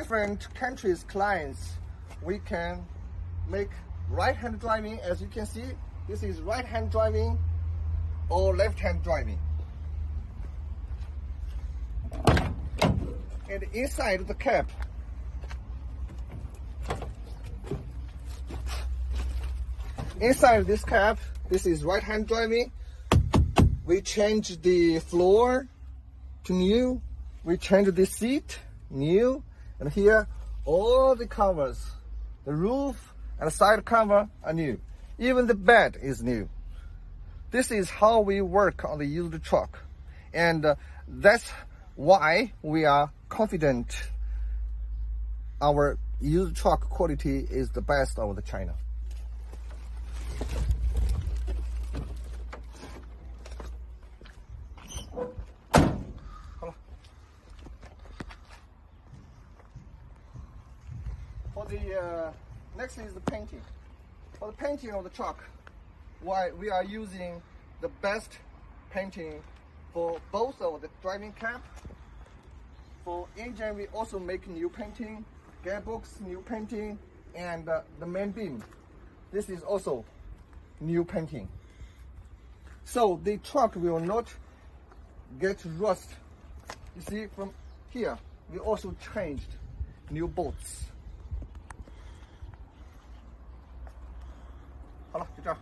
different countries' clients, we can make right-hand driving. As you can see, this is right-hand driving or left-hand driving. And inside the cab, inside this cab, this is right-hand driving. We change the floor to new. We change the seat, new. And here, all the covers, the roof and the side cover are new. Even the bed is new. This is how we work on the used truck. And that's why we are confident our used truck quality is the best of the China. For the next is the painting. For the painting of the truck, why we are using the best painting for both of the driving cab. For engine, we also make new painting, gearbox new painting, and the main beam. This is also new painting. So the truck will not get rust. You see, from here, we also changed new bolts. 好了，就这样。